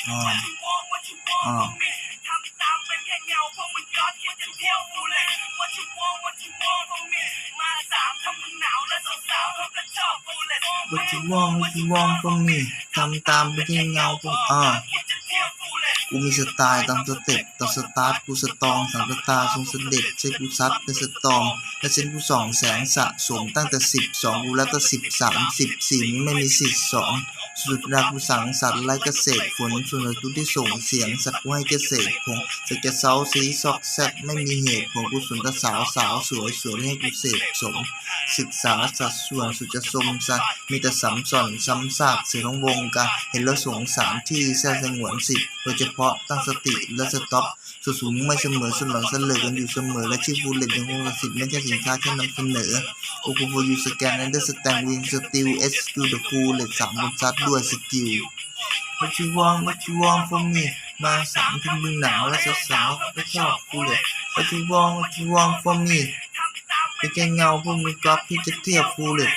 อ่าอ่าWhat you want from me ทำตามไปที่เงาพวกกูมีสไตล์ตามสเต็ปต่อสตาร์ทกูสตองสังกตาทรงเสด็จใช้กูซัดเป็นสตอมและเส้นกูส่องแสงสะสมตั้งแต่12กูแล้วก็13 14ไม่มีสิทธิ์สองสุดรักกูสังสัตว์ไร้เกษตรฝนส่วนใหญ่ทุกที่ส่งเสียงสัตว์กูให้เกษตรผงสักจะเซาซีซอกแซกไม่มีเหตุผลกูสนตะสาวสวยให้กูเสพสมศึกษาสัดส่วนสุดจะสมสัตว์มีแต่ซ้ำซ้อนซ้ำซากเสียทั้งวงการเห็นแล้วสงสารที่แท้สงวนสิทธิ์โดยเฉพาะตั้งสติและสต็อปสูงไม่เสมอสลังเสลอกันอยู่เสมอและชื่อฟูเล็ตยังคงสิทธิ์ไม่ใช่สินค้าแค่นำเสนอโอคูโฟยูสแกนแอนเดอร์สแตนวิงสติลเอสทูเดอะฟูเล็ต3บนซัดด้วยสกิล What you want from me มา3ที่มึงหนาวและสาวๆก็ชอบฟูเล็ต What you want from me เป็นแค่เงาพวกมึงก๊อปที่จะเทียบฟูเล็ต